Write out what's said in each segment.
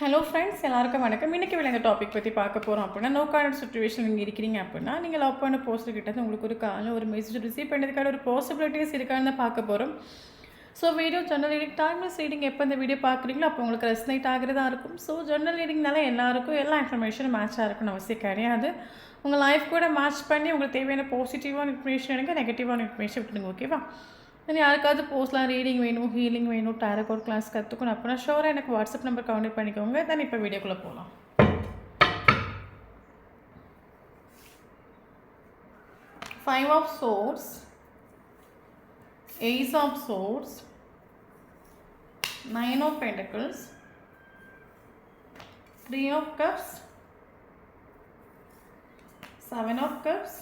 Hello friends, எல்லாருக்கும் வணக்கம். இன்றைக்கி இந்த டாபிக் பற்றி பார்க்க போகிறோம் அப்படின்னா, நோ கான்டெக்ட் சிச்சுவேஷன் நீங்கள் இருக்கிறீங்க அப்படின்னா, நீங்கள் லவ் பண்ண போஸ்டர் கிட்ட உங்களுக்கு ஒரு கால் ஒரு மெசேஜ் ரிசீவ் பண்ணுறதுக்கான ஒரு பாசிபிலிட்டிஸ் இருக்கான்னு தான் பார்க்க போகிறோம். So video journal reading, timeless reading எப்போ இந்த வீடியோ பார்க்குறீங்களோ அப்போ உங்களுக்கு ரெஸ்னேட் ஆகிறதா இருக்கும். ஸோ ஜெர்னல் ரீடிங்னால எல்லாருக்கும் எல்லா இன்ஃபர்மேஷனும் மேட்சாக இருக்குன்னு அவசியம் கிடையாது. உங்கள் லைஃப் கூட மேட்ச் பண்ணி உங்களுக்கு தேவையான பாசிட்டிவான இன்ஃபர்மேஷன் எடுங்க, நெகட்டிவான இன்ஃபர்மேஷன் விட்டுடுங்க. ஓகேவா? தென் யாருக்காவது போஸ்ட்லாம் ரீடிங் வேணும், ஹீலிங் வேணும், டேரோ கிளாஸ் கற்றுக்கணும் அப்படின்னா ஷோராக எனக்கு வாட்ஸ்அப் நம்பர் கான்டெக்ட் பண்ணிக்கோங்க. தென் இப்போ வீடியோக்குள்ளே போகலாம். 5 of Swords, Ace of Swords, 9 of Pentacles, 3 of Cups, 7 of Cups,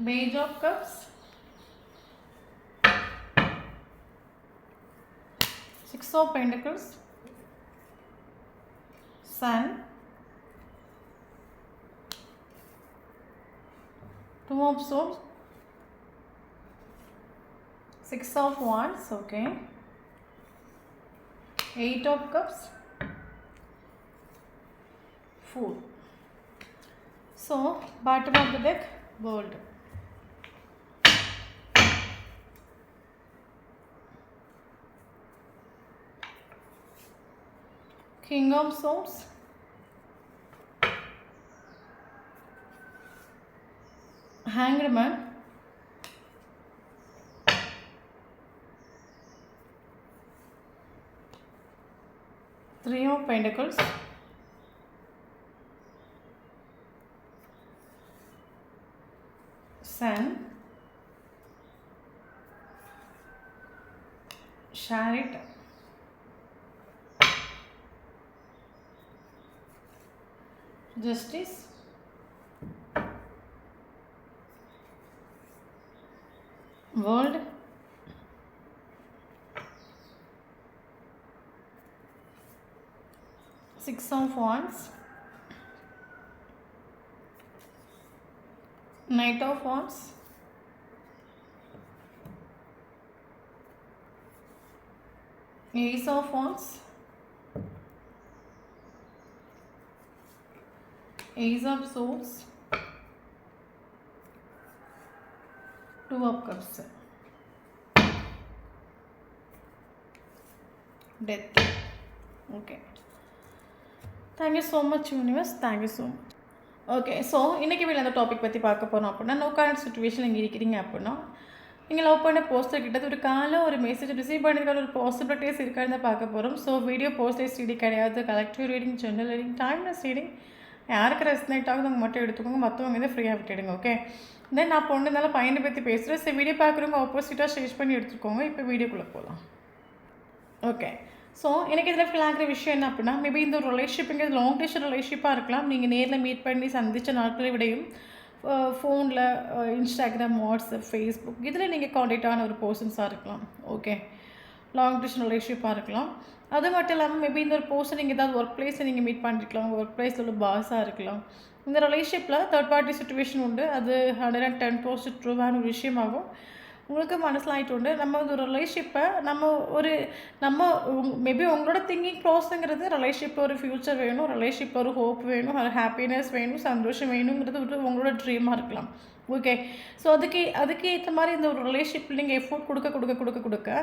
Page of Cups, 6 of Pentacles, Sun, 2 of Swords, 6 of Wands, okay, 8 of Cups, 4. So, bottom of the deck, Gold. King of Swords, Hanged Man, Three of Pentacles, Sun, Chariot, Justice, World, Six of Wands, Knight of Wands, Ace of Wands, Ace of Swords, 2 of Cups, Death. Okay. Thank you so much, universe. Thank you so much. Okay, so இன்றைக்கி அந்த topic பற்றி பார்க்க போகிறோம் அப்படின்னா, no contact situation நீங்கள் இருக்கிறீங்க அப்படின்னா, நீங்கள் லவ் பண்ண போஸ்டர் கிட்ட ஒரு காலம் ஒரு மெசேஜ் ரிசீவ் பண்ணுறதுக்கான ஒரு பாசிபிலிட்டிஸ் இருக்கான்னு தான் பார்க்க போகிறோம். ஸோ வீடியோ போஸ்டேஜ் ரீடிங் கிடையாது, collective reading, general reading, timeless reading. யாருக்கு ரெஸ்னேட் ஆகுது அவங்க மட்டும் எடுத்துக்கோங்க, மற்றவங்க வந்து ஃப்ரீயாக விட்டுடுங்க. ஓகே, தென் நான் பொண்ணுனால பையனை பற்றி பேசுகிறேன். ஸோ வீடியோ பார்க்குறவங்க ஆப்போசிட்டாக சேஞ்ச் பண்ணி எடுத்துக்கோங்க. இப்போ வீடியோக்குள்ளே போகலாம். ஓகே, ஸோ எனக்கு இதில் ஃபீல் ஆகிற விஷயம் என்ன அப்படின்னா, மேபி இந்த ஒரு ரிலேஷன்ஷிப்புங்கிறது லாங் டிஸ்டன்ஸ் ரிலேஷன்ஷிப்பாக இருக்கலாம். நீங்கள் நேரில் மீட் பண்ணி சந்தித்த நாட்களை விடையும் ஃபோனில், இன்ஸ்டாகிராம், வாட்ஸ்அப், ஃபேஸ்புக் இதில் நீங்கள் காண்டாக்ட் ஆன ஒரு பர்சன்ஸாக இருக்கலாம். ஓகே, லாங் டிஸ்டன்ஸ் ரிலேஷன்ஷிப்பாக இருக்கலாம். அது மட்டும் இல்லாமல் மேபி இந்த ஒரு பர்சன் நீங்கள் ஏதாவது ஒர்க் பிளேஸில் நீங்கள் மீட் பண்ணிருக்கலாம், ஒர்க் பிளேஸில் உள்ள பாஸாக இருக்கலாம். இந்த ரிலேஷன்ஷிப்பில் தேர்ட் பார்ட்டி சிச்சுவேஷன் உண்டு. அது 110% ட்ரூவான ஒரு விஷயமாகும். உங்களுக்கு மனசில் ஆகிட்டு உண்டு. நம்ம ஒரு ரிலேஷன்ஷிப்பை நம்ம மேபி உங்களோட திங்கிங் ப்ராசஸ்ங்கிறது ரிலேஷன்ஷிப்பில் ஒரு ஃப்யூச்சர் வேணும், ரிலேஷன்ஷிப்பில் ஒரு ஹோப் வேணும், ஒரு ஹாப்பினஸ் வேணும், சந்தோஷம் வேணுங்கிறது உங்களோட ட்ரீமாக இருக்கலாம். ஓகே, ஸோ அதுக்கு ஏற்ற மாதிரி இந்த ஒரு ரிலேஷன்ஷிப்பில் நீங்கள் எஃபோர்ட் கொடுக்க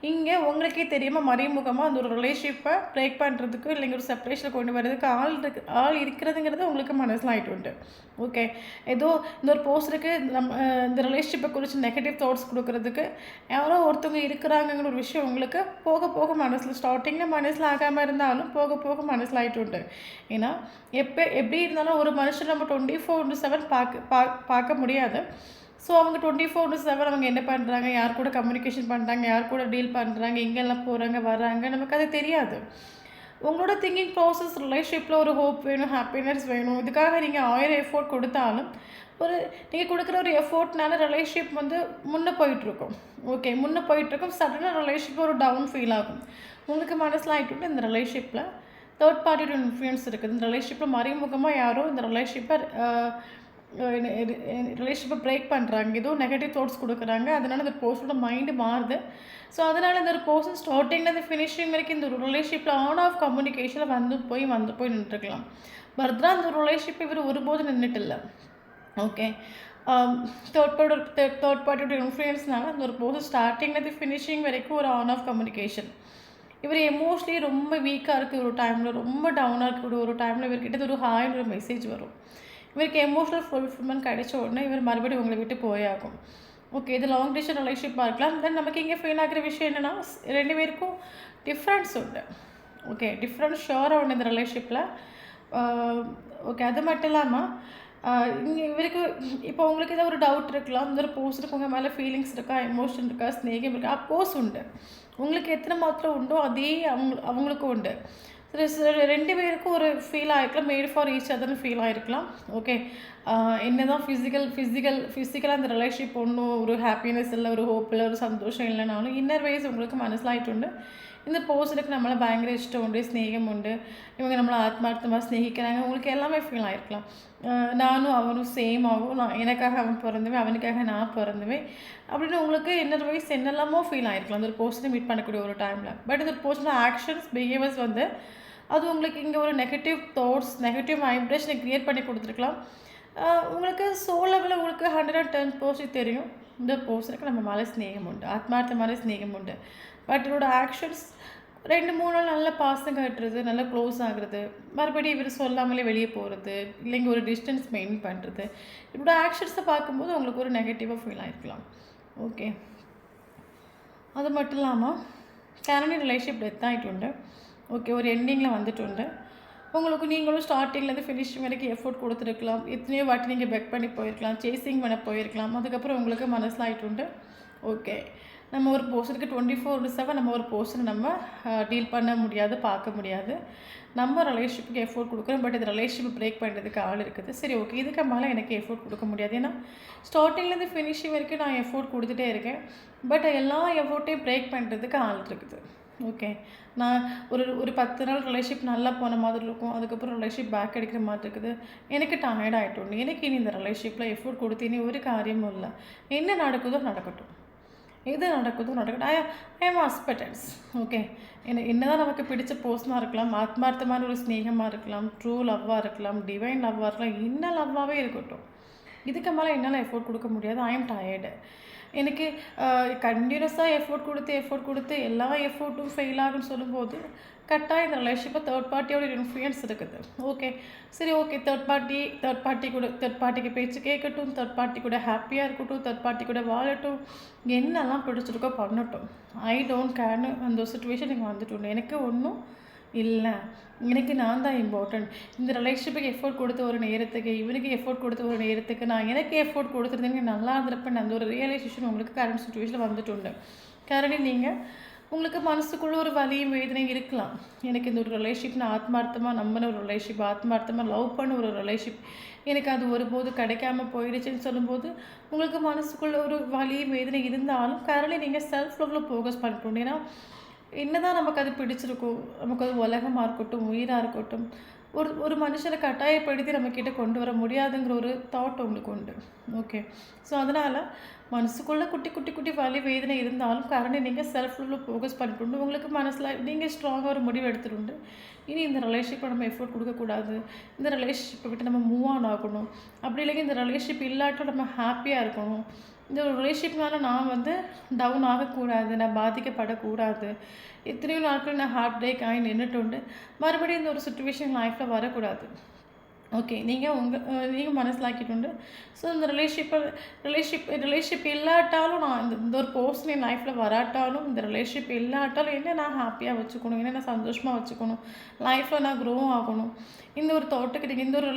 இங்கே உங்களுக்கே தெரியாமல் மறைமுகமாக அந்த ஒரு ரிலேஷன்ஷிப்பை பிரேக் பண்ணுறதுக்கு இல்லைங்க ஒரு செப்பரேஷனில் கொண்டு வர்றதுக்கு ஆள் இருக்கிறதுங்கிறது உங்களுக்கு மனசில் ஆகிட்டு உண்டு. ஓகே, ஏதோ இந்த ஒரு போஸ்டருக்கு இந்த ரிலேஷன்ஷிப்பை குறித்து நெகட்டிவ் தாட்ஸ் கொடுக்கறதுக்கு யாரோ ஒருத்தவங்க இருக்கிறாங்கங்கிற ஒரு விஷயம் உங்களுக்கு போக போக மனசில் ஸ்டார்டிங்கில் மனசில் ஆகாமல் இருந்தாலும் போக போக மனசில் ஆகிட்டு உண்டு. ஏன்னா எப்படி இருந்தாலும் ஒரு மனுஷன் நம்ம 24/7 பார்க்க முடியாது. ஸோ அவங்க 24/7 அவங்க என்ன பண்ணுறாங்க, யார் கூட கம்யூனிகேஷன் பண்ணுறாங்க, யார் கூட டீல் பண்ணுறாங்க, எங்கெல்லாம் போகிறாங்க வராங்க, நமக்கு அது தெரியாது. உங்களோட திங்கிங் ப்ராசஸ் ரிலேஷன்ஷிப்பில் ஒரு ஹோப் வேணும், ஹாப்பினஸ் வேணும். இதுக்காக நீங்கள் 1000 எஃபோர்ட் கொடுத்தாலும் நீங்கள் கொடுக்குற ஒரு எஃபோர்ட்னால ரிலேஷன்ஷிப் வந்து முன்னே போயிட்டுருக்கும். ஓகே, முன்னே போயிட்டுருக்கும். சடனாக ரிலேஷன்ஷிப் ஒரு டவுன் ஃபீல் ஆகும். உங்களுக்கு மனசில் ஆகிட்டு இந்த ரிலேஷன்ஷிப்பில் தேர்ட் பார்ட்டியோட இன்ஃப்ளூயன்ஸ் இருக்குது. இந்த ரிலேஷன்ஷிப்பில் மறைமுகமாக யாரோ இந்த ரிலேஷன்ஷிப்பை ரிலேஷன்ஷிப்பை பிரேக் பண்ணுறாங்க, ஏதோ நெகட்டிவ் தாட்ஸ் கொடுக்குறாங்க. அதனால அந்த பர்சனோட மைண்டு மாறுது. ஸோ அதனால் இந்த ஒரு பர்சன் ஸ்டார்டிங்லேருந்து ஃபினிஷிங் வரைக்கும் இந்த ஒரு ரிலேஷன்ஷிப்பில் ஆன் ஆஃப் கம்யூனிகேஷனில் வந்து போய் நின்றுருக்கலாம். பர்த்ரா அந்த ஒரு ரிலேஷன்ஷிப் இவர் ஒருபோதும் நின்றுட்டு இல்லை. ஓகே, தேர்ட் பார்ட்டியோட இன்ஃப்ளூயன்ஸ்னால அந்த ஒரு பர்சன் ஸ்டார்டிங்லேருந்து ஃபினிஷிங் வரைக்கும் ஒரு ஆன் ஆஃப் கம்யூனிகேஷன். இவர் எமோஷ்னலி ரொம்ப வீக்காக இருக்குது ஒரு டைமில், ரொம்ப டவுனாக இருக்கக்கூடிய ஒரு டைமில் இவர்கிட்ட ஒரு ஹாய்னு ஒரு மெசேஜ் வரும். இவருக்கு எமோஷனல் ஃபுல்ஃபில்மெண்ட் கிடைச்ச உடனே இவர் மறுபடியும் உங்களை விட்டு போயாகும். ஓகே, இது லாங் டிஸ்டன்ஸ் ரிலேஷன்ஷிப்பாக இருக்கலாம். தென் நமக்கு இங்கே ஃபீல் ஆகிற விஷயம் என்னென்னா, 2 பேருக்கும் டிஃப்ரென்ஸ் உண்டு. ஓகே, டிஃப்ரென்ஸ் ஷோராக உண்டு இந்த ரிலேஷன்ஷிப்பில். ஓகே, அது மட்டும் இல்லாமல் இங்கே இவருக்கு இப்போ உங்களுக்கு ஏதாவது ஒரு டவுட் இருக்கலாம், இந்த ஒரு பர்சனுக்கு உங்கள் மேலே ஃபீலிங்ஸ் இருக்கா, எமோஷன் இருக்கா, ஸ்நேகம் இருக்கா, அப்போஸ் உண்டு. உங்களுக்கு எத்தனை மாத்திரம் உண்டோ அதே அவங்களுக்கும் உண்டு. 2 பேருக்கும் ஒரு ஃபீல் ஆகிருக்கலாம், மேட் ஃபார் ஈச் அதர்னு ஃபீல் ஆகிருக்கலாம். ஓகே, என்ன தான் ஃபிசிக்கலாக அந்த ரிலேஷன்ஷிப் ஒன்றும் ஒரு ஹாப்பினஸ் இல்லை, ஒரு ஹோப் இல்லை, ஒரு சந்தோஷம் இல்லைனாலும் இன்னர் வைஸ் உங்களுக்கு മനസ്സിലായിട്ടുണ്ട് இந்த பர்சனுக்கு நம்மளை பயங்கர இஷ்டம் உண்டு, ஸ்நேகம் உண்டு, இவங்க நம்மளை ஆத்மார்த்தமாக ஸ்நேகிக்கிறாங்க, உங்களுக்கு எல்லாமே ஃபீல் ஆகிருக்கலாம். நானும் அவனும் சேம் ஆகும், எனக்காக அவன் பிறந்தவன், அவனுக்காக நான் பிறந்தவன் அப்படின்னு உங்களுக்கு இன்னர் வைஸ் என்னெல்லாமோ ஃபீல் ஆகிருக்கலாம் அந்த ஒரு பர்சனை மீட் பண்ணக்கூடிய ஒரு டைமில். பட் இந்த பர்சனோட ஆக்ஷன்ஸ் பிஹேவியர்ஸ் வந்து அது உங்களுக்கு இங்கே ஒரு நெகட்டிவ் தாட்ஸ், நெகட்டிவ் வைப்ரேஷனை க்ரியேட் பண்ணி கொடுத்துருக்கலாம். உங்களுக்கு சோல் லெவலில் உங்களுக்கு 110% தெரியும் இந்த பர்சனுக்கு நம்ம மேலே ஸ்நேகம் உண்டு, ஆத்மார்த்தமான ஸ்நேகம் உண்டு. பட் இதோட ஆக்ஷன்ஸ் 2-3 நாள் நல்ல பாசம் காட்டுறது, நல்லா க்ளோஸ் ஆகுறது, மறுபடியும் இவர் சொல்லாமலே வெளியே போகிறது, இல்லைங்க ஒரு டிஸ்டன்ஸ் மெயின்டைன் பண்ணுறது, இதோட ஆக்ஷன்ஸை பார்க்கும்போது உங்களுக்கு ஒரு நெகட்டிவாக ஃபீல் ஆகிருக்கலாம். ஓகே, அது மட்டும் இல்லாமல் கரண்ட் ரிலேஷன்ஷிப் டெத் ஆகிட்டு. ஓகே, ஒரு எண்டிங்கில் வந்துட்டு உங்களுக்கு நீங்களும் ஸ்டார்டிங்லேருந்து ஃபினிஷிங் வரைக்கும் எஃபோர்ட் கொடுத்துருக்கலாம், எத்தனையோ வாட்டி நீங்கள் பெக் பண்ணி போயிருக்கலாம், சேசிங் பண்ண போயிருக்கலாம், அதுக்கப்புறம் உங்களுக்கு மனசிலாகிட்டு. ஓகே, நம்ம ஒரு பர்சனுக்கு 24/7 நம்ம ஒரு பர்சனை நம்ம டீல் பண்ண முடியாது, பார்க்க முடியாது. நம்ம ரிலேஷன்ஷிப்புக்கு எஃபோர்ட் கொடுக்குறோம், பட் இந்த ரிலேஷன்ஷிப் பிரேக் பண்ணுறதுக்கு ஆள் இருக்குது. சரி, ஓகே, இதுக்கு மேலே எனக்கு எஃபோர்ட் கொடுக்க முடியாது, ஏன்னா ஸ்டார்டிங்லேருந்து ஃபினிஷிங் வரைக்கும் நான் எஃபோர்ட் கொடுத்துட்டே இருக்கேன், பட் எல்லா எஃபோர்ட்டையும் பிரேக் பண்ணுறதுக்கு ஆள் இருக்குது. ஓகே, நான் ஒரு 10 நாள் ரிலேஷன்ஷிப் நல்லா போன மாதிரி இருக்கும், அதுக்கப்புறம் ரிலேஷன்ஷிப் பேக் அடிக்கிற மாதிரி இருக்குது, எனக்கு டயர்ட் ஆகிட்டோம், எனக்கு இனி இந்த ரிலேஷன்ஷிப்பில் எஃபோர்ட் கொடுத்து இனி ஒரு காரியமும் இல்லை, என்ன நடக்குதோ நடக்கட்டும், எது நடக்குதோ நடக்கட்டும், ஐ ஆம் அஸ்பெக்டன்ஸ். ஓகே, என்ன தான் நமக்கு பிடிச்ச பர்சனாக இருக்கலாம், ஆத்மார்த்தமான ஒரு ஸ்நேகமாக இருக்கலாம், ட்ரூ லவ்வாக இருக்கலாம், டிவைன் லவ்வாக இருக்கலாம், என்ன லவ்வாகவே இருக்கட்டும், இதுக்கு மேலே என்னால் எஃபோர்ட் கொடுக்க முடியாது, ஐ ஆம் டயர்டு. எனக்கு கண்டினியூஸாக எஃபோர்ட் கொடுத்து எல்லா எஃபோர்ட்டும் ஃபெயில் ஆகுன்னு சொல்லும்போது கட்டாயம் இந்த ரிலேஷன்ஷிப்பை தேர்ட் பார்ட்டியோட இன்ஃப்ளூயன்ஸ் இருக்குது. ஓகே, சரி, ஓகே, தேர்ட் பார்ட்டிக்கு பேச்சு கேட்கட்டும், தேர்ட் பார்ட்டி கூட ஹாப்பியாக இருக்கட்டும், தேர்ட் பார்ட்டி கூட வாழட்டும், என்னெல்லாம் பிடிச்சிருக்கோ பண்ணட்டும், ஐ டோன்ட் கேர்னு அந்த சுச்சுவேஷன் நீங்கள் வந்துட்டு எனக்கு ஒன்றும் இல்லை, எனக்கு நான் தான் இம்பார்ட்டன்ட். இந்த ரிலேஷன்ஷிப்புக்கு எஃபோர்ட் கொடுத்த ஒரு நேரத்துக்கு, இவனுக்கு எஃபோர்ட் கொடுத்த ஒரு நேரத்துக்கு நான் எனக்கு எஃபோர்ட் கொடுத்துருந்தேங்க நல்லா இருந்திருப்பேன், அந்த ஒரு ரியலைசேஷன் உங்களுக்கு கரண்ட் சுச்சுவேஷனில் வந்துட்டு. கரண்ட் நீங்கள் உங்களுக்கு மனசுக்குள்ளே ஒரு வலியும் வேதனை இருக்கலாம், எனக்கு இந்த ஒரு ரிலேஷன்ஷிப் நான் ஆத்மார்த்தமாக நம்பின ஒரு ரிலேஷன்ஷிப், ஆத்மார்த்தமாக லவ் பண்ண ஒரு ரிலேஷன்ஷிப், எனக்கு அது ஒருபோது கிடைக்காம போயிடுச்சுன்னு சொல்லும்போது உங்களுக்கு மனசுக்குள்ளே ஒரு வலியும் வேதனை இருந்தாலும் கரண்ட் நீங்கள் செல்ஃப் லவ்வில் ஃபோக்கஸ் பண்ணிக்கணும். ஏன்னா என்னதான் நமக்கு அது பிடிச்சிருக்கும், நமக்கு அது உலகமாக இருக்கட்டும், உயிராக இருக்கட்டும், ஒரு மனுஷனை கட்டாயப்படுத்தி நம்மக்கிட்ட கொண்டு வர முடியாதுங்கிற ஒரு தாட் உங்களுக்கு உண்டு. ஓகே, ஸோ அதனால் மனசுக்குள்ளே குட்டி வலி வேதனை இருந்தாலும் கரண்ட் நீங்கள் செல்ஃப் லவ்வில் ஃபோக்கஸ் பண்ணிக்கொண்டு உங்களுக்கு மனசில் நீங்கள் ஸ்ட்ராங்காக ஒரு முடிவு எடுத்துட்டு இனி இந்த ரிலேஷன்ஷிப்பை நம்ம எஃபோர்ட் கொடுக்கக்கூடாது, இந்த ரிலேஷன்ஷிப்பை விட்டு நம்ம மூவ் ஆன் ஆகணும், அப்படி இல்லைங்க இந்த ரிலேஷன்ஷிப் இல்லாட்டும் நம்ம ஹாப்பியாக இருக்கணும், இந்த ஒரு ரிலேஷன்ஷிப்னால நான் டவுன் ஆகக்கூடாது, நான் பாதிக்கப்படக்கூடாது, எத்தனையோ நாட்கள் நான் ஹார்ட் பிரேக் ஆகி நின்றுட்டு மறுபடியும் இந்த ஒரு சுச்சுவேஷன் லைஃப்பில் வரக்கூடாது. ஓகே, நீங்கள் மனசிலாக்கிட்டு ஸோ இந்த ரிலேஷன்ஷிப் இல்லாட்டாலும் நான் இந்த ஒரு பர்சன் என் லைஃப்பில் வராட்டாலும், இந்த ரிலேஷன்ஷிப் இல்லாட்டாலும் என்ன நான் ஹாப்பியாக வச்சுக்கணும், என்ன நான் சந்தோஷமாக வச்சுக்கணும், லைஃப்பில் நான் க்ரோ ஆகணும், இந்த ஒரு தாட்டுக்கு நீங்கள் இந்த ஒரு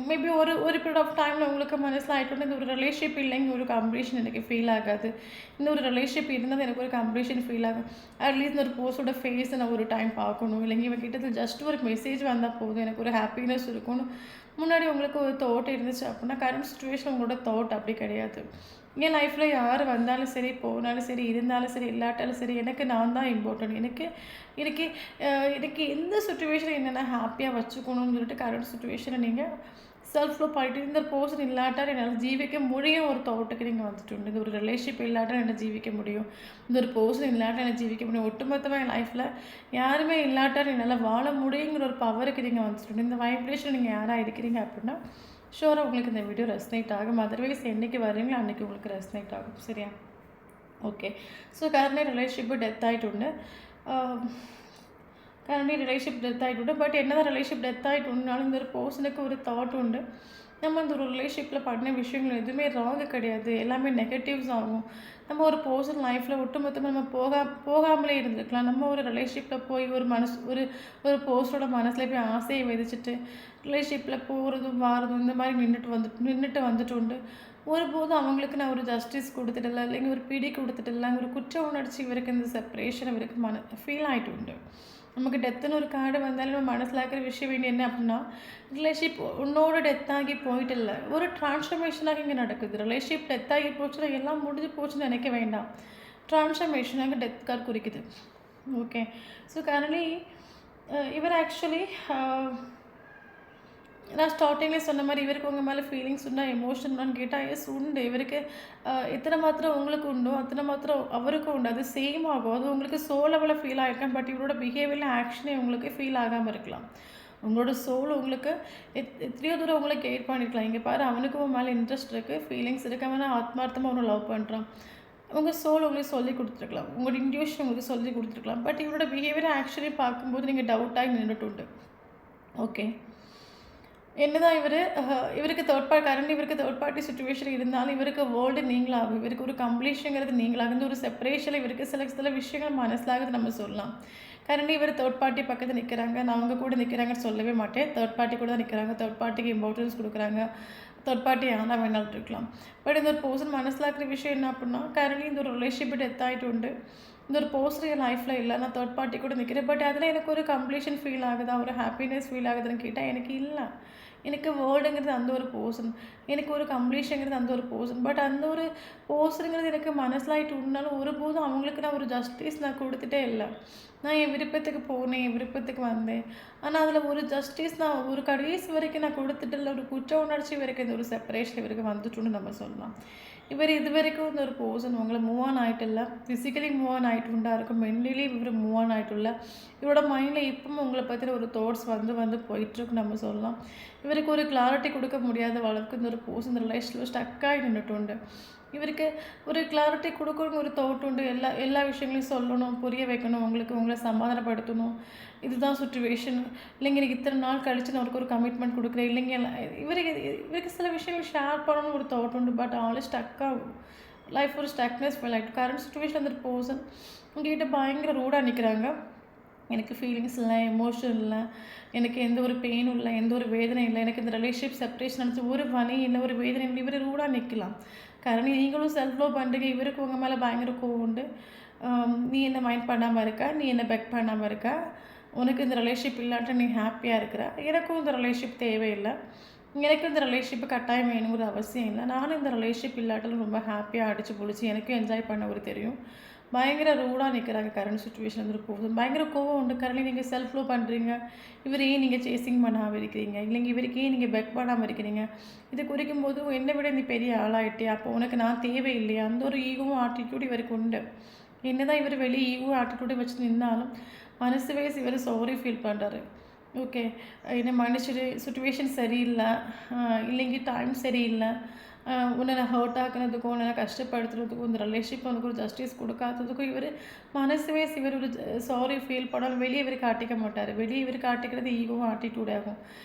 மேபி ஒரு பீரியட் ஆஃப் டைமில் உங்களுக்கு மனசில் ஆகிட்டு இந்த ஒரு ரிலேஷன்ஷிப் இல்லைங்க ஒரு கம்ப்ளீஷன் எனக்கு ஃபீல் ஆகாது, இந்த ஒரு ரிலேஷன்ஷிப் இருந்தால் எனக்கு ஒரு கம்ப்ளீஷன் ஃபீல் ஆகும், அட்லீஸ்ட் இந்த ஒரு பர்சனோட ஃபேஸை நான் ஒரு டைம் பார்க்கணும், இல்லைங்க இவன் கிட்ட ஜஸ்ட் ஒரு மெசேஜ் வந்தால் போதும் எனக்கு ஒரு ஹாப்பினஸ் இருக்கணும், முன்னாடி உங்களுக்கு ஒரு தாட் இருந்துச்சு அப்படின்னா கரண்ட் சுச்சுவேஷன் உங்களோட தாட் அப்படி கிடையாது. என் லைஃப்பில் யார் வந்தாலும் சரி, போனாலும் சரி, இருந்தாலும் சரி, இல்லாட்டாலும் சரி, எனக்கு நான் தான் இம்பார்ட்டன்ட், எனக்கு எந்த சுச்சுவேஷன் என்னென்னா ஹாப்பியாக வச்சுக்கணும்னு சொல்லிட்டு கரண்ட் சுச்சுவேஷனை நீங்கள் സെൽഫ് ലോ ആയിട്ട് இந்த ஒரு പേഴ്സൺ இல்லாட்டால் என்னால் ஜீவிக்க முடியும் ஒரு തോட்டுக்கு நீங்கள் வந்துட்டு இந்த ஒரு ரிலேஷன்ஷிப் இல்லாட்டால் என்ன ஜீவிக்க முடியும், இந்த ஒரு பேர்சன் இல்லாட்டால் என்ன ஜீவிக்க முடியும், ஒட்டுமொத்தமாக என் லைஃப்பில் யாருமே இல்லாட்டால் என்னால் வாழ முடியுங்கிற ஒரு பவருக்கு நீங்கள் வந்துட்டு இந்த வைப்ரேஷன் நீங்கள் யாராக இருக்கிறீங்க அப்படின்னா ஷோராக உங்களுக்கு இந்த வீடியோ ரெஸ்னேட் ஆகும். அதர்வைஸ் என்றைக்கு வரீங்களோ அன்றைக்கி உங்களுக்கு ரெஸ்னேட் ஆகும். சரியா? Okay. So current relationship death ആയിട്ടുണ്ട്. കറന്റ് റിലേഷൻഷിപ്പ് ഡെത്ത് ആയിട്ടുണ്ട്. ബട്ട് എന്നതാ റിലേഷൻഷിപ്പ് ഡെത്ത് ആയിട്ടുണ്ടെന്നാലും இந்த ஒரு பர்சனுக்கு ஒரு தாட் உண்டு. நம்ம இந்த ஒரு ரிலேஷன்ஷிப்பில் பண்ண விஷயங்கள் எதுவுமே ராங்கு கிடையாது, எல்லாமே நெகட்டிவ்ஸ் ஆகும். நம்ம ஒரு பர்சன் லைஃப்பில் ஒட்டுமொத்தமாக நம்ம போகாமலே இருந்திருக்கலாம். நம்ம ஒரு ரிலேஷன்ஷிப்பில் போய் ஒரு ஒரு பர்சனோட மனசில் போய் ஆசையை விதைச்சிட்டு ரிலேஷன்ஷிப்பில் போகிறதும் வாரதும் இந்த மாதிரி நின்றுட்டு வந்துட்டு உண்டு. ஒருபோதும் அவங்களுக்கு நான் ஒரு ஜஸ்டிஸ் கொடுத்துட்டில்ல, இல்லைங்க ஒரு பிடி கொடுத்துட்டில்ல, ஒரு குற்ற உணர்ச்சி இவருக்கு இந்த செப்பரேஷன் இவருக்கு ஃபீல் ஆகிட்டு உண்டு. நமக்கு டெத்துன்னு ஒரு கார்டு வந்தாலும் நம்ம மனசில் இருக்கிற விஷயம் வேண்டிய என்ன அப்படின்னா ரிலேஷன்ஷிப் உன்னோட டெத்தாகி போயிட்டில்ல, ஒரு டிரான்ஸ்ஃபர்மேஷனாக இங்கே நடக்குது. ரிலேஷன்ஷிப் டெத்தாகி போச்சுன்னா எல்லாம் முடிஞ்சு போச்சுன்னு நினைக்க வேண்டாம். டிரான்ஸ்ஃபர்மேஷனாக டெத் கார்டு குறிக்குது. ஓகே. ஸோ கரண்ட்லி இவர் ஆக்சுவலி நான் ஸ்டார்டிங்லேயே சொன்ன மாதிரி இவருக்கு உங்கள் மேலே ஃபீலிங்ஸ் உண்டா, எமோஷன்னான்னு கேட்டால் எஸ் உண்டு. இவருக்கு எத்தனை மாத்திரம் உங்களுக்கு உண்டோ அத்தனை மாத்திரம் அவருக்கும் உண்டு. அது சேம் ஆகும். அது உங்களுக்கு சோல் லெவலில் ஃபீல் ஆகிருக்கேன். பட் இவரோட பிஹேவியரில் ஆக்ஷனே உங்களுக்கு ஃபீல் ஆகாமல் இருக்கலாம். உங்களோட சோல் உங்களுக்கு எத்தனையோ தூரம் உங்களுக்கு கைட் பண்ணியிருக்கலாம். இங்கே பாரு, அவனுக்கு உன் மேலே இன்ட்ரெஸ்ட் இருக்குது, ஃபீலிங்ஸ் இருக்குது, அவனை ஆத்மார்த்தமாக அவனை லவ் பண்ணுறான். உங்கள் சோல் உங்களுக்கு சொல்லி கொடுத்துருக்கலாம், உங்களோட இன்ட்யூஷன் உங்களுக்கு சொல்லி கொடுத்துருக்கலாம். பட் இவரோட பிஹேவியரை ஆக்சுவலி பார்க்கும்போது நீங்கள் டவுட்டாகி நின்றுட்டு உண்டு. ஓகே. என்னதான் இவருக்கு கரண்ட் இவருக்கு தேர்ட் பார்ட்டி சுச்சுவேஷன் இருந்தாலும் இவருக்கு வேர்ல்டு நீங்களாகும். இவருக்கு ஒரு கம்ப்ளீஷனுங்கிறது நீங்களாகும். இந்த ஒரு செப்பரேஷனில் இவருக்கு சில விஷயங்கள் மனசிலாகுது நம்ம சொல்லலாம். கரண்ட் இவர் தேர்ட் பார்ட்டி பக்கத்தில் நிற்கிறாங்க, நான் அவங்க கூட நிற்கிறாங்கன்னு சொல்லவே மாட்டேன். தேர்ட் பார்ட்டி கூட தான் நிற்கிறாங்க. தேர்ட் பார்ட்டிக்கு இம்பார்ட்டன்ஸ் கொடுக்குறாங்க. தேர்ட் பார்ட்டி ஆனால் வேணாலும் இருக்கலாம். பட் இந்த ஒரு பர்சன் மனசிலாக்குற விஷயம் என்ன அப்படின்னா கரண்ட்லி இந்த ஒரு ரிலேஷன்ஷிப் டெத் ஆகிட்டு உண்டு. இந்த ஒரு பர்சன் என் லைஃப்பில் இல்லை, நான் தேர்ட் பார்ட்டி கூட நிற்கிறேன். பட் அதில் எனக்கு ஒரு கம்ப்ளீஷன் ஃபீல் ஆகுதா, ஒரு ஹாப்பினஸ் ஃபீல் ஆகுதுன்னு கேட்டால் எனக்கு இல்லை. எனக்கு வேர்ல்டுங்கிறது அந்த ஒரு பர்சன், எனக்கு ஒரு கம்ப்ளீஷனுங்கிறது அந்த ஒரு பர்சன். பட் அந்த ஒரு பர்சனுங்கிறது எனக்கு மனசிலாகிட்டு இருந்தாலும் ஒருபோதும் அவங்களுக்கு நான் ஒரு ஜஸ்டிஸ் நான் கொடுத்துட்டே இல்லை. நான் என் விருப்பத்துக்கு போனேன், என் விருப்பத்துக்கு வந்தேன். ஆனால் அதில் ஒரு ஜஸ்டிஸ் நான் ஒரு கடைசி வரைக்கும் நான் கொடுத்துட்டு இல்லை. ஒரு குற்ற உணர்ச்சி வரைக்கும் இந்த ஒரு செப்பரேஷன் இவருக்கு வந்துட்டுன்னு நம்ம சொல்லலாம். இவர் இது வரைக்கும் இந்த ஒரு பர்சன் உங்களை மூவ் ஆன் ஆகிட்டில்ல, ஃபிசிக்கலி மூவ் ஆன் ஆகிட்டுண்டா இருக்கும், மென்டலி இவர் மூவ் ஆன் ஆகிட்டுள்ள. இவரோட மைண்டில் இப்பவும் உங்களை பற்றின ஒரு தாட்ஸ் வந்து போயிட்டுருக்கு நம்ம சொல்லலாம். இவருக்கு ஒரு கிளாரிட்டி கொடுக்க முடியாத அளவுக்கு இந்த ஒரு பர்சன் இந்த ரிலேஷனில் ஸ்டக்காகி நின்றுட்டு உண்டு. இவருக்கு ஒரு கிளாரிட்டி கொடுக்கணும் ஒரு தாட் உண்டு. எல்லா விஷயங்களையும் சொல்லணும், புரிய வைக்கணும், உங்களை சமாதானப்படுத்தணும். இதுதான் சுச்சுவேஷன், இல்லைங்க எனக்கு இத்தனை நாள் கழித்து நான் அவருக்கு ஒரு கமிட்மெண்ட் கொடுக்குறேன், இல்லைங்க இவருக்கு சில விஷயங்கள் ஷேர் பண்ணணும் ஒரு தாட் உண்டு. பட் ஆளே ஸ்டக்காக லைஃப் ஒரு ஸ்டக்னஸ் ஃபீல் ஆகிட்டு. கரண்ட் சுச்சுவேஷன் அந்த பர்சன் உங்கள்கிட்ட பயங்கர ரூடாக நிற்கிறாங்க. எனக்கு ஃபீலிங்ஸ் இல்லை, எமோஷன் இல்லை, எனக்கு எந்த ஒரு பெயினும் இல்லை, எந்த ஒரு வேதனை இல்லை, எனக்கு இந்த ரிலேஷன்ஷிப் செப்பரேஷன் நினச்சி ஒரு வலி இல்லை, ஒரு வேதனை இல்லை. இவர் ரூடாக நிற்கலாம். காரணம் நீங்களும் செல்ஃப் லவ் பண்ணுறீங்க. இவருக்கு உங்கள் மேலே பயங்கர கோவம் உண்டு. நீ என்ன மைண்ட் பண்ணாமல் இருக்க, நீ என்ன பெக் பண்ணாமல் இருக்க, உனக்கு இந்த ரிலேஷன்ஷிப் இல்லாட்ட நீ ஹாப்பியாக இருக்கிற, எனக்கும் இந்த ரிலேஷன்ஷிப் தேவையில்லை, எனக்கு இந்த ரிலேஷன்ஷிப்பு கட்டாயம் வேணுங்கிற அவசியம் இல்லை, நானும் இந்த ரிலேஷன்ஷிப் இல்லாட்டாலும் ரொம்ப ஹாப்பியாக அடித்து பிடிச்சி எனக்கும் என்ஜாய் பண்ண ஒரு தெரியும். பயங்கர ரூடாக நிற்கிறாங்க. கரண்ட் சுச்சுவேஷன் வந்து போகுது. பயங்கர கோவம் உண்டு. கரண்ட்லி நீங்கள் செல்ஃப் லவ் பண்ணுறீங்க, இவர் ஏன் நீங்கள் சேசிங் பண்ணாமல் இருக்கிறீங்க, இல்லைங்க இவருக்கு ஏன் நீங்கள் பெக் பண்ணாமல் இருக்கிறீங்க, இது குறிக்கும் போது என்னை விட நீ பெரிய ஆளாகிட்டே, அப்போ உனக்கு நான் தேவை இல்லையா, அந்த ஒரு ஈகவும் ஆட்டிடியூட் இவருக்கு உண்டு. என்ன தான் இவர் வெளியே ஈகோ ஆட்டிடியூடை வச்சு நின்னாலும் மனசு வயசு இவர் சாரி ஃபீல் பண்ணுறாரு. ஓகே, என்னை மன்னிச்சிடு, சுச்சுவேஷன் சரியில்லை, இல்லைங்க டைம் சரியில்லை, உன்னை நான் ஹர்ட் ஆக்குனதுக்கும் உன்னை நான் கஷ்டப்படுத்துறதுக்கும் இந்த ரிலேஷன்ஷிப் உனக்கு ஒரு ஜஸ்டிஸ் கொடுக்காததுக்கும் இவர் மனசுவே இவர் ஒரு சாரி ஃபீல் பண்ணாலும் வெளியே இவர் காட்டிக்க மாட்டார். வெளியே இவர் காட்டிக்கிறது ஈகோவும் ஆட்டிடியூட் ஆகும்.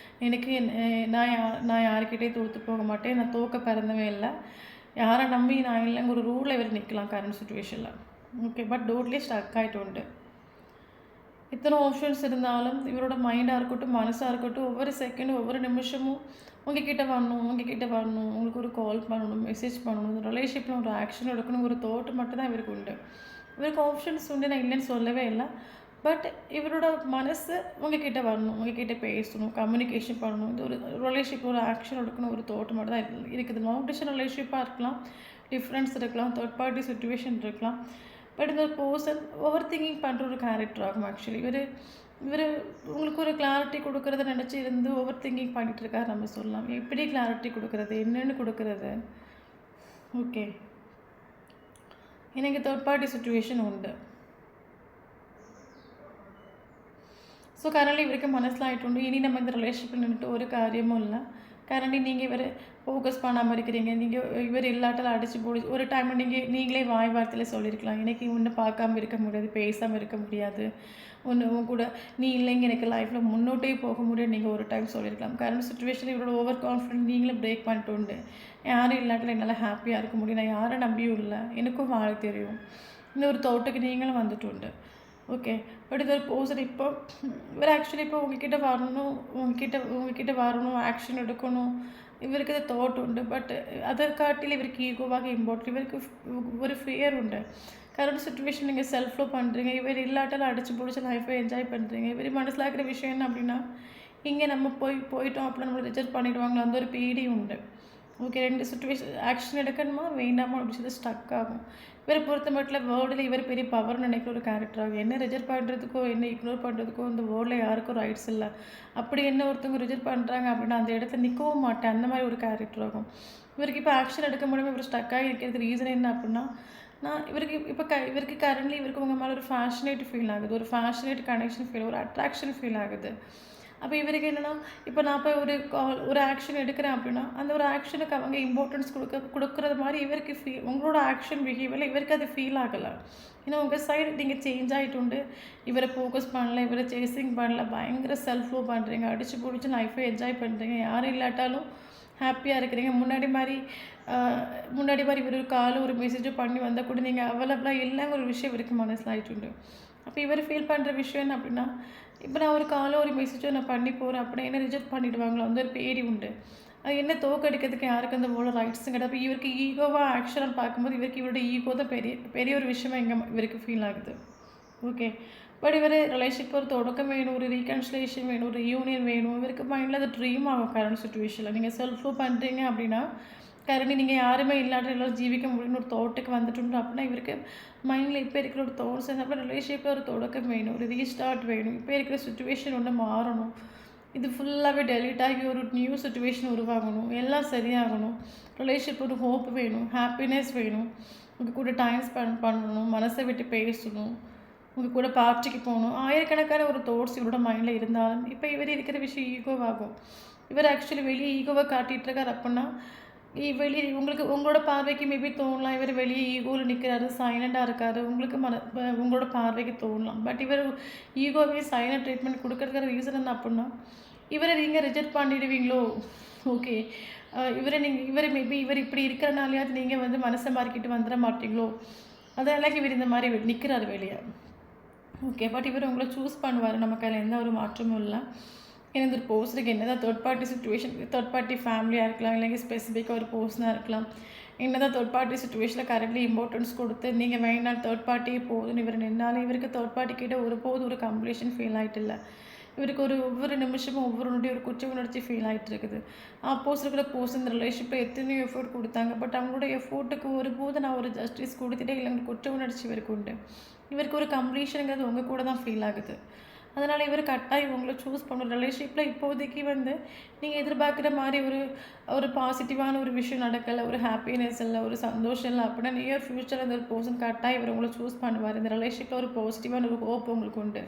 எனக்கு நான் யாருக்கிட்டே தோற்று போக மாட்டேன், நான் தோக்க பிறந்தவே இல்லை, யாரை நம்பி நான் இல்லைங்க ஒரு ரூலில் இவர் நிற்கலாம் கரண்ட் சுச்சுவேஷனில். ஓகே, பட் டோட்லி ஸ்டக் ஆகிட்டு உண்டு. இத்தனை ஆப்ஷன்ஸ் இருந்தாலும் இவரோட மைண்டாக இருக்கட்டும், மனசாக இருக்கட்டும், ஒவ்வொரு செகண்டும் ஒவ்வொரு நிமிஷமும் உங்ககிட்ட வரணும், உங்களுக்கு ஒரு கால் பண்ணணும், மெசேஜ் பண்ணணும், இந்த ரிலேஷன்ஷிப்பில் ஒரு ஆக்ஷன் எடுக்கணும், ஒரு தோட்டு மட்டும் தான் இவருக்கு உண்டு. இவருக்கு ஆப்ஷன்ஸ் உண்டு, நான் இல்லைன்னு சொல்லவே இல்லை. பட் இவரோட மனசு உங்ககிட்ட வரணும், உங்ககிட்ட பேசணும், கம்யூனிகேஷன் பண்ணணும், இந்த ஒரு ரிலேஷன்ஷிப் ஒரு ஆக்ஷன் எடுக்கணும், ஒரு தோட்டு மட்டும் தான் இருக்குது. லாங் டிஸ்டன்ஸ் ரிலேஷன்ஷிப்பாக இருக்கலாம், டிஃப்ரென்ஸ் இருக்கலாம், தேர்ட் பார்ட்டி சுச்சுவேஷன் இருக்கலாம். பட் இந்த ஒரு பர்சன் ஓவர் திங்கிங் பண்ணுற ஒரு கேரக்டர் ஆகும். ஆக்சுவலி இவர் உங்களுக்கு ஒரு கிளாரிட்டி கொடுக்குறத நினச்சி இருந்து ஓவர் திங்கிங் பண்ணிகிட்டு இருக்காரு நம்ம சொல்லலாம். எப்படி கிளாரிட்டி கொடுக்குறது, என்னென்னு கொடுக்குறது? ஓகே, எனக்கு தேர்ட் பார்ட்டி சுச்சுவேஷன் உண்டு. ஸோ கரண்ட்லி இவருக்கு மனசில் ஆகிட்டு இனி நம்ம இந்த ரிலேஷன்ஷிப்பில் நின்றுட்டு ஒரு காரியமும் இல்லை. கரண்ட்லி நீங்கள் இவர் ஃபோக்கஸ் பண்ணாமல் இருக்கிறீங்க. இவர் இல்லாட்டால் அடித்து போடி ஒரு டைமில் நீங்களே வாய் வார்த்தையில் சொல்லியிருக்கலாம், எனக்கு ஒன்று பார்க்காம இருக்க முடியாது, பேசாமல் இருக்க முடியாது, ஒன்று கூட நீ இல்லைங்க எனக்கு லைஃப்பில் முன்னோட்டே போக முடியாது நீங்கள் ஒரு டைம் சொல்லியிருக்கலாம். கரண்ட் சுச்சுவேஷனில் இவரோட ஓவர் கான்ஃபிடென்ட் நீங்களே பிரேக் பண்ணிட்டு உண்டு. யாரும் இல்லாட்டில் என்னால் ஹாப்பியாக இருக்க முடியும், நான் யாரை நம்பியும் இல்லை, எனக்கும் வாழ தெரியும், இந்த ஒரு தோட்டத்துக்கு நீங்களும் வந்துட்டு உண்டு. ஓகே, பட் இது ஒரு பர்சன் இப்போ இவர் ஆக்சுவலி இப்போ உங்ககிட்ட வரணும், ஆக்ஷன் எடுக்கணும், இவருக்கு இது தாட் உண்டு. பட் அதற்காட்டில் இவருக்கு ஈகோவாக இம்பார்ட்டன்ட், இவருக்கு ஒரு ஃபியர் உண்டு. கரண்ட் சுச்சுவேஷன் நீங்கள் செல்ஃப் லவ் பண்ணுறீங்க, இவர் இல்லாட்டாலும் அடிச்சு பிடிச்சி லைஃப்பை என்ஜாய் பண்ணுறீங்க. இவர் மனசில் இருக்கிற விஷயம் என்ன அப்படின்னா, இங்கே நம்ம போயிட்டோம் அப்படின்னா நம்மளை ரிஜெக்ட் பண்ணிவிடுவாங்களா, அந்த ஒரு பீடி உண்டு. ஓகே, ரெண்டு சுச்சுவேஷன் ஆக்ஷன் எடுக்கணுமா வேண்டாமா அப்படின்னு சொல்லி ஸ்டக் ஆகும். இவரை பொறுத்த மட்டும் வேர்ல்டில் இவர் பெரிய பவர்னு நினைக்கிற ஒரு கேரக்டர் ஆகும். என்ன ரிஜெக்ட் பண்ணுறதுக்கோ என்ன இக்னோர் பண்ணுறதுக்கோ இந்த வேர்ல்டில் யாருக்கும் ரைட்ஸ் இல்லை. அப்படி என்ன ஒருத்தவங்க ரிஜெக்ட் பண்ணுறாங்க அப்படின்னா அந்த இடத்துல நிற்கவும் மாட்டேன், அந்த மாதிரி ஒரு கேரக்டர் ஆகும். இவருக்கு இப்போ ஆக்ஷன் எடுக்க முடியாமல் இவர் ஸ்டக்காக இருக்கிறது ரீசன் என்ன அப்படின்னா, இவருக்கு கரண்ட்லி இவருக்கு உங்கள் மேலே ஒரு ஃபேஷனேட் ஃபீல் ஆகுது, ஒரு ஃபேஷனேட் கனெக்ஷன் ஃபீல், ஒரு அட்ராக்ஷன் ஃபீல் ஆகுது. அப்போ இவருக்கு என்னென்னா, இப்போ நான் போய் ஒரு ஆக்ஷன் எடுக்கிறேன் அப்படின்னா அந்த ஒரு ஆக்ஷனுக்கு அவங்க இம்பார்ட்டன்ஸ் கொடுக்குறது மாதிரி இவருக்கு உங்களோட ஆக்ஷன் பிஹேவியரில் இவருக்கு அது ஃபீல் ஆகலை. ஏன்னா உங்கள் சைடு நீங்கள் சேஞ்ச் ஆகிட்டு உண்டு, இவரை ஃபோக்கஸ் பண்ணல, இவரை சேசிங் பண்ணல, பயங்கர செல்ஃப் லவ் பண்ணுறீங்க, அடித்து பிடிச்சி லைஃப்பை என்ஜாய் பண்ணுறீங்க, யாரும் இல்லாட்டாலும் ஹாப்பியாக இருக்கிறீங்க. முன்னாடி மாதிரி இவர் ஒரு கால் ஒரு மெசேஜோ பண்ணி வந்தால் கூட நீங்கள் அவைலபிளாக இல்லைங்கிற ஒரு விஷயம் இவருக்கு மனசில் ஆகிட்டு உண்டு. அப்போ இவர் ஃபீல் பண்ணுற விஷயம் என்ன அப்படின்னா, இப்போ நான் ஒரு காலோ ஒரு மெசேஜோ நான் பண்ணி போகிறேன் அப்படின்னா என்ன ரிஜெக்ட் பண்ணிவிடுவாங்களோ அந்த ஒரு பேடி உண்டு. அது என்ன தோக்கடிக்கிறதுக்கு யாருக்கு அந்த போல ரைட்ஸும் கிடையாது. இவருக்கு ஈகோவாக ஆக்ஷனாக பார்க்கும்போது இவருக்கு இவரோட ஈகோ தான் பெரிய ஒரு விஷயமா இவருக்கு ஃபீல் ஆகுது. ஓகே, பட் இவர் ரிலேஷன்ஷிப் ஒரு தொடக்கம் வேணும், ஒரு ரீகன்சிலேஷன் வேணும், ஒரு யூனியன் வேணும். இவருக்கு மைண்டில் அது ட்ரீம் ஆகும். கரண்ட் சுச்சுவேஷனில் நீங்கள் செல்ஃப் லவ் பண்ணுறீங்க அப்படின்னா கரண்டி நீங்கள் யாருமே இல்லாத எல்லோரும் ஜீவிக்க முடியும்னு ஒரு தோட்டுக்கு வந்துட்டோம் அப்படின்னா இவருக்கு மைண்டில் இப்போ இருக்கிற ஒரு தோட்ஸ் அப்புறம் ரிலேஷன்ஷிப்பில் ஒரு தொடக்கம் வேணும், ஒரு ரீஸ்டார்ட் வேணும். இப்போ இருக்கிற சுச்சுவேஷன் ஒன்று மாறணும், இது ஃபுல்லாகவே டெலிட் ஆகி ஒரு நியூ சுச்சுவேஷன் உருவாகணும், எல்லாம் சரியாகணும். ரிலேஷன்ஷிப் ஒரு ஹோப் வேணும், ஹாப்பினஸ் வேணும், உங்கள் கூட டைம் ஸ்பெண்ட் பண்ணணும், மனசை விட்டு பேசணும், உங்கள் கூட பார்ட்டிக்கு போகணும். ஆயிரக்கணக்கான ஒரு தாட்ஸ் இவரோட மைண்டில் இருந்தாலும் இப்போ இவர் இருக்கிற விஷயம் ஈகோவாகும். இவர் ஆக்சுவலி வெளியே ஈகோவை காட்டிகிட்டு இருக்கார் அப்படின்னா வெளியே உங்களோட பார்வைக்கு மேபி தோணலாம் இவர் வெளியே ஈகோவில் நிற்கிறாரு, சைலண்டாக இருக்காரு, உங்களுக்கு உங்களோட பார்வைக்கு தோணலாம். பட் இவர் ஈகோவே சைலண்ட் ட்ரீட்மெண்ட் கொடுக்கறதுக்கு ரீசன் என்ன அப்படின்னா இவரை நீங்கள் ரிஜெக்ட் பண்ணிடுவீங்களோ. ஓகே, இவர் மேபி இவர் இப்படி இருக்கிறனாலையாவது நீங்கள் மனசை மாறிக்கிட்டு வந்துட மாட்டீங்களோ, அதெல்லாம் இவர் இந்த மாதிரி நிற்கிறாரு வெளியே. ஓகே, பட் இவர் உங்களை சூஸ் பண்ணுவார், நமக்கு அதில் எந்த ஒரு மாற்றமும் இல்லை. ஏன்னா இந்த ஒரு பர்சனுக்கு என்ன தான் third party situation, third party ஃபேமிலியாக இருக்கலாம், இல்லைங்க ஸ்பெசிஃபிக்காக ஒரு பர்சனாக இருக்கலாம். என்ன தான் தேர்ட் பார்ட்டி சுச்சுவேஷனில் கரெக்ட்லி இம்பார்ட்டன்ஸ் கொடுத்து நீங்கள் வேணால் தேர்ட் பார்ட்டியே போதுன்னு இவர் நின்னாலும் இவருக்கு தேர்ட் பார்ட்டி கிட்ட ஒரு கம்ப்ளீஷன் ஃபீல் ஆகிட்டு இல்லை. இவருக்கு ஒவ்வொரு நிமிஷமும் ஒவ்வொரு நொடியும் ஒரு குற்ற உணர்ச்சி ஃபீல் ஆகிட்டு இருக்குது. ஆப்போசிட் இருக்கிற பர்சன் இந்த ரிலேஷன்ஷிப்பில் எத்தனையோ எஃபோர்ட் கொடுத்தாங்க, பட் அவங்களோட எஃபோர்ட்டுக்கு ஒருபோது நான் ஒரு ஜஸ்டிஸ் கொடுத்துட்டே இல்லைங்க குற்ற உணர்ச்சி இவருக்கு உண்டு. இவருக்கு ஒரு கம்ப்ளீஷனுங்கிறது உங்கள் கூட தான் ஃபீல் ஆகுது. அதனால் இவர் கட்டாயம் உங்களை சூஸ் பண்ணுற ரிலேஷன்ஷிப்பில் இப்போதைக்கு நீங்கள் எதிர்பார்க்குற மாதிரி ஒரு பாசிட்டிவான ஒரு விஷயம் நடக்கலை, ஒரு ஹாப்பினஸ் இல்லை, ஒரு சந்தோஷம் இல்லை அப்படின்னா நியர் ஃப்யூச்சர் அந்த ஒரு பர்சன் கட்டாயம் இவர் உங்களை சூஸ் பண்ணுவார். இந்த ரிலேஷன்ஷிப்பில் ஒரு பாசிட்டிவான ஒரு ஹோப் உங்களுக்கு உண்டு.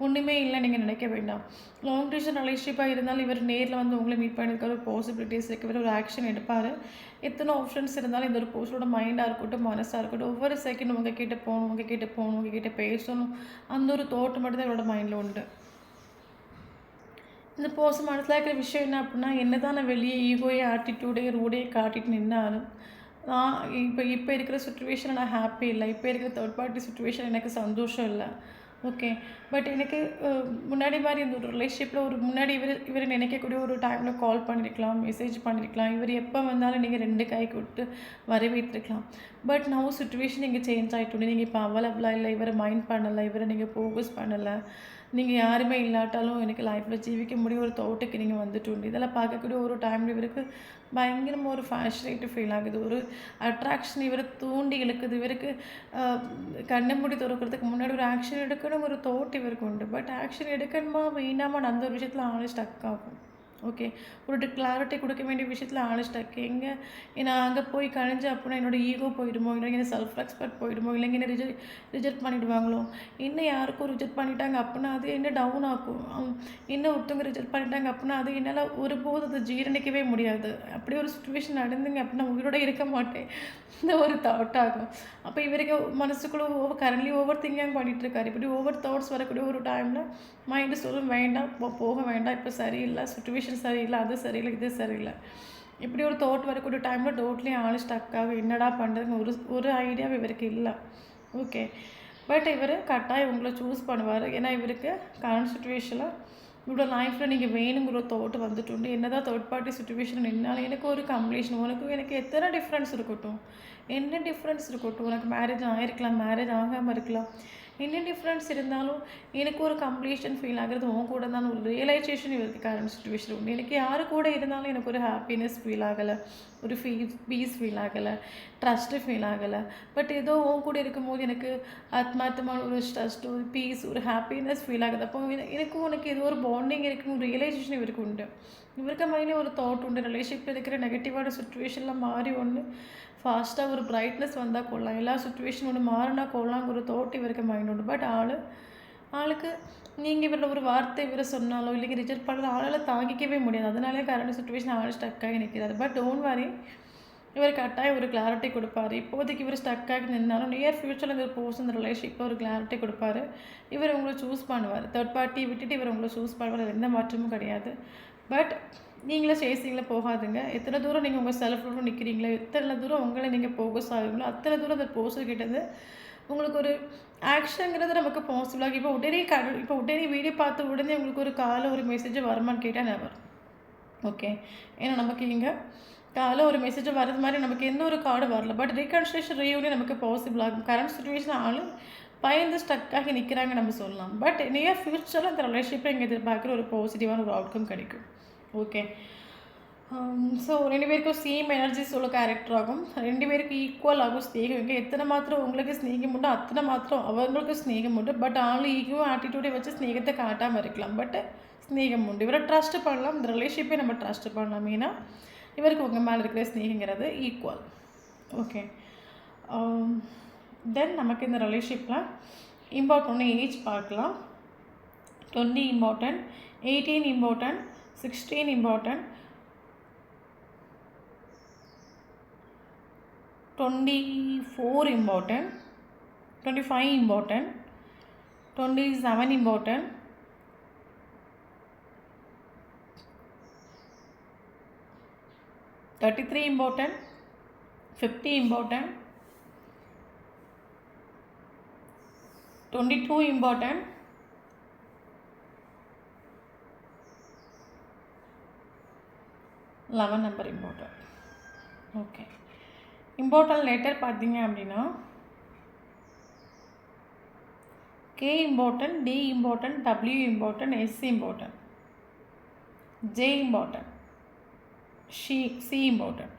ஒன்றுமே இல்லை நீங்கள் நினைக்க வேண்டாம். லாங் டியூஷன் ரிலேஷன்ஷிப்பாக இருந்தாலும் இவர் நேரில் உங்களை மீட் பண்ணியிருக்கிற ஒரு பாசிபிலிட்டிஸ் இருக்குது, இவர் ஒரு ஆக்ஷன் எடுப்பார். எத்தனை ஆப்ஷன்ஸ் இருந்தாலும் இந்த ஒரு பர்சனோட மைண்டாக இருக்கட்டும், மனசாக இருக்கட்டும், ஒவ்வொரு செகண்டும் உங்ககிட்ட போகணும், உங்ககிட்ட பேசணும், அந்த ஒரு தோட்டம் மட்டும் தான் இவரோட மைண்டில் உண்டு. இந்த பர்சன் மனசில் இருக்கிற விஷயம் என்ன அப்படின்னா என்ன தான் நான் வெளியே ஈகோயே ஆட்டிடியூடே ரூடே காட்டிட்டு நின்னாலும் நான் இப்போ இருக்கிற சுச்சுவேஷனில் நான் ஹாப்பி இல்லை, இப்போ இருக்கிற தேர்ட் பார்ட்டி சுச்சுவேஷன் எனக்கு சந்தோஷம் இல்லை. ஓகே, பட் எனக்கு முன்னாடி மாதிரி இந்த ஒரு ரிலேஷன்ஷிப்பில் முன்னாடி இவர் நினைக்கக்கூடிய ஒரு டைமில் கால் பண்ணியிருக்கலாம், மெசேஜ் பண்ணியிருக்கலாம், இவர் எப்போ வந்தாலும் நீங்கள் 2 கை கொடுத்து வரவேற்றிருக்கலாம். பட் நவ் சுச்சுவேஷன் நீங்கள் சேஞ்ச் ஆகிட்டு நீங்கள் இப்போ அவைலபிளாக இல்லை, இவரை மைண்ட் பண்ணலை, இவரை நீங்கள் ஃபோக்கஸ் பண்ணலை, நீங்கள் யாருமே இல்லாட்டாலும் எனக்கு லைஃப்பில் ஜீவிக்க முடியும் ஒரு தோட்டுக்கு நீங்கள் வந்துட்டு உண்டு. இதெல்லாம் பார்க்கக்கூடிய ஒரு டைமில் இவருக்கு பயங்கரமாக ஒரு ஃபேஷனேட்டு ஃபீல் ஆகுது. ஒரு அட்ராக்ஷன் இவரை தூண்டி இழுக்குது. இவருக்கு கண்ணை மூடி திறக்கிறதுக்கு முன்னாடி ஒரு ஆக்ஷன் எடுக்கணும் ஒரு தாட் இவருக்கு உண்டு. பட் ஆக்ஷன் எடுக்கணுமா வேண்டாமான்னு அந்த ஒரு விஷயத்தில் ஆளே ஸ்டக் ஆகும். ஓகே. ஒரு கிளாரிட்டி கொடுக்க வேண்டிய விஷயத்தில் ஆளு ஸ்டக்கு. எங்கே நான் அங்கே போய் கழிஞ்சு அப்படின்னா என்னோடய ஈகோ போயிடுமோ, இல்லைங்க என்ன செல்ஃப் ரெஸ்பெக்ட் போயிடுமோ, இல்லைங்க என்ன ரிஜெக்ட் பண்ணிவிடுவாங்களோ, இன்னும் யாருக்கும் ரிஜெக்ட் பண்ணிட்டாங்க அப்படின்னா அது என்ன டவுன் ஆகும். இன்னும் ஒருத்தவங்க ரிஜெக்ட் பண்ணிட்டாங்க அப்படின்னா அது என்னால் ஒருபோது அதை ஜீரணிக்கவே முடியாது. அப்படி ஒரு சுச்சுவேஷன் நடந்துங்க அப்படின்னா உயிரோட இருக்க மாட்டேன். இந்த ஒரு தாட் ஆகும். அப்போ இவருக்கு மனசுக்குள்ளே கரண்ட்லி ஓவர் திங்கிங் பண்ணிகிட்ருக்காரு. இப்படி ஓவர் தாட்ஸ் வரக்கூடிய ஒரு டைமில் மைண்டு சொல்லும் வேண்டாம் போக வேண்டாம், இப்போ சரியில்லை, சுச்சுவேஷன் சரியில்லை, அது சரியில்லை, இது சரியில்லை. இப்படி ஒரு தாட் வரக்கூடிய டைமில் டோட்லி ஆள் ஸ்டக் ஆகும். என்னடா பண்ணுறதுன்னு ஒரு ஐடியாவும் இவருக்கு இல்லை. ஓகே. பட் இவர் கட்டாயம் உங்களை சூஸ் பண்ணுவார். ஏன்னா இவருக்கு கரண்ட் சுச்சுவேஷனில் இவ்வளோ லைஃப்பில் நீங்கள் வேணுங்கிற தோட்டு வந்துட்டு என்ன தான் தேர்ட் பார்ட்டி சுச்சுவேஷன் நின்னாலும் எனக்கு ஒரு கம்ப்ளீஷன் எனக்கு எத்தனை டிஃப்ரென்ஸ் இருக்கட்டும், என்ன டிஃப்ரென்ஸ் இருக்கட்டும், உனக்கு மேரேஜ் ஆகிருக்கலாம், மேரேஜ் ஆகாமல் இருக்கலாம், என்ன டிஃப்ரென்ஸ் இருந்தாலும் எனக்கு ஒரு கம்ப்ளீஷன் ஃபீல் ஆகிறது உன் கூட தான். ஒரு ரியலைசேஷன் இவருக்கு கரண்ட் சுச்சுவேஷன் உண்டு. எனக்கு யார் கூட இருந்தாலும் எனக்கு ஒரு ஹாப்பினஸ் ஃபீல் ஆகலை, ஒரு பீஸ் ஃபீல் ஆகலை, ட்ரஸ்ட்டு ஃபீல் ஆகலை. பட் ஏதோ உன் கூட இருக்கும்போது எனக்கு ஆத்மார்த்தமான ஒரு ட்ரஸ்ட், ஒரு பீஸ், ஒரு ஹாப்பினஸ் ஃபீல் ஆகுது. அப்போ எனக்கு உனக்கு ஏதோ ஒரு பாண்டிங் இருக்குது, ஒரு ரியலைசேஷன் இவருக்கு உண்டு. இவருக்கு மைண்டில் ஒரு தாட் உண்டு. ரிலேஷன்ஷிப்பில் இருக்கிற நெகட்டிவான சுச்சுவேஷன்லாம் மாறி ஒன்று ஃபாஸ்ட்டாக ஒரு பிரைட்னஸ் வந்தால் கொள்ளலாம், எல்லா சுச்சுவேஷன் ஒன்று மாறினா கொள்ளலாங்கிற தாட் இவருக்கு மைண்ட் உண்டு. பட் ஆளுக்கு நீங்கள் இவரோட ஒரு வார்த்தை இவரை சொன்னாலோ இல்லைங்க ரிஜெக்ட் பண்ணாலும் ஆளால் தாங்கிக்கவே முடியாது. அதனாலே கரண்ட் சுச்சுவேஷன் ஆள் ஸ்டக்காகி நிற்கிறாரு. பட் டோன்ட் வரி, இவர் கட்டாயம் ஒரு கிளாரிட்டி கொடுப்பாரு. இப்போதைக்கு இவர் ஸ்டக்காகி நின்னாலும் நியர் ஃப்யூச்சரில் இந்த போர்ஸ் இந்த ரிலேஷன்ஷிப்பில் ஒரு கிளாரிட்டி கொடுப்பாரு. இவர் உங்களை சூஸ் பண்ணுவார். தேர்ட் பார்ட்டி விட்டுட்டு இவர் உங்களை சூஸ் பண்ணுவார். எந்த மாற்றமும் கிடையாது. பட் நீங்களே சேசிங்கில் போகாதுங்க. எத்தனை தூரம் நீங்கள் உங்கள் செல்ஃபில் நிற்கிறீங்களோ, எத்தனை தூரம் உங்களை நீங்கள் ஃபோக்கஸ் ஆகுங்களோ அத்தனை தூரம் அந்த போஸ்டர்கிட்டது உங்களுக்கு ஒரு ஆக்ஷனுங்கிறது நமக்கு பாசிபிளாக. இப்போ உடனே வீடியோ பார்த்து உடனே உங்களுக்கு ஒரு காலை ஒரு மெசேஜ் வருமானு கேட்டால் நெவர். ஓகே. ஏன்னா நமக்கு இங்கே காலை ஒரு மெசேஜ் வர்றது மாதிரி நமக்கு எந்த ஒரு கார்டு வரல. பட் ரீகன்ஸ்ட்ரக்ஷன் ரீயூனியன் நமக்கு பாசிபிள் ஆகும். கரண்ட் சுச்சுவேஷன் ஆளும் பயந்து ஸ்டக்காகி நிற்கிறாங்க நம்ம சொல்லலாம். பட் நியர் ஃப்யூச்சரில் அந்த ரிலேஷன்ஷிப்பை எங்கள் எதிர்பார்க்குற ஒரு பாசிட்டிவான ஒரு அவுட்கம் கிடைக்கும். ஓகே. ஸோ 2 பேருக்கும் சேம் எனர்ஜிஸ் உள்ள கேரக்டர் ஆகும். 2 பேருக்கு ஈக்குவல் ஆகும் ஸ்நேகம். இங்கே எத்தனை மாத்திரம் உங்களுக்கு ஸ்நேகம் உண்டு அத்தனை மாத்திரம் அவங்களுக்கு ஸ்நேகம் உண்டு. பட் ஈக்குவல் ஆட்டிடியூடை வச்சு ஸ்நேகத்தை காட்டாமல் இருக்கலாம். பட் ஸ்நேகம் உண்டு. இவரை ட்ரஸ்ட் பண்ணலாம், இந்த ரிலேஷன்ஷிப்பை நம்ம ட்ரஸ்ட் பண்ணலாம். ஏன்னா இவருக்கு உங்கள் மேலே இருக்கிற ஸ்நேகங்கிறது ஈக்குவல். ஓகே. தென் நமக்கு இந்த ரிலேஷன்ஷிப்பில் இம்பார்ட்டன்ட் ஏஜ் பார்க்கலாம். 20 important, 18 important, 16 important, 24 important, 25 important, 27 important, 33 important, 50 important, 22 important, 11 number important. Okay. Important letter பார்த்தீங்க அப்படின்னா K important, T important, W important, S important, J important, C important.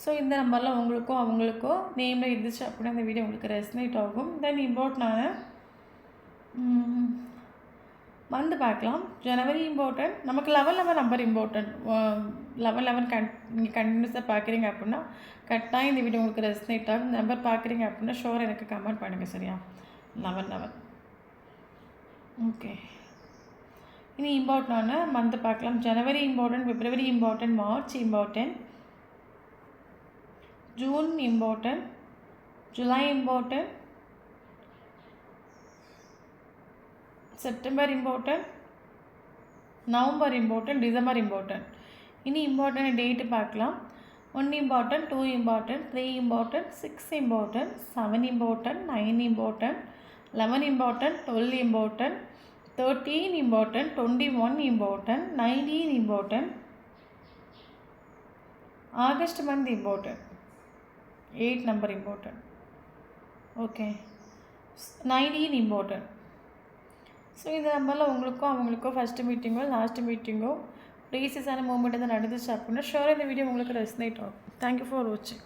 So இந்த நம்பரில் உங்களுக்கோ அவங்களுக்கோ நேமில் இருந்துச்சு அப்படின்னா அந்த வீடியோ உங்களுக்கு ரெசனேட் ஆகும். தென் இம்பார்ட்டனான வந்து பார்க்கலாம். ஜனவரி இம்பார்ட்டன்ட், நமக்கு 11 நம்பர் இம்பார்ட்டன்ட். 11 நீங்கள் கண்டினியூஸாக பார்க்குறீங்க அப்படின்னா கட்டாயம் இந்த வீடியோ உங்களுக்கு ரெசனேட் ஆகும். இந்த நம்பர் பார்க்குறீங்க அப்படின்னா ஷோர் எனக்கு கமெண்ட் பண்ணுங்கள். சரியா? 11. ஓகே. இனி இம்பார்ட்டனான மந்த் பார்க்கலாம். January important, February important, March important, June important, July important, September important, November important, December important. இனி இம்பார்ட்டன்ட் டேட்டு பார்க்கலாம். 1 important, 2 important, 3 important, 6 important, 7 important, 9 important, 11 important, 12 important, 13 important, 21 important, 19 important, August month important, 8 number important. Okay. 19 important. So இந்த நம்பரில் உங்களுக்கோ அவங்களுக்கோ first மீட்டிங்கோ last மீட்டிங்கோ ரீசஸான moment தான் நடந்துச்சு அப்படின்னா ஷோராக இந்த வீடியோ உங்களுக்கு ரெஸ்னேட் ஆகும். தேங்க்யூ ஃபார் வாட்சிங்.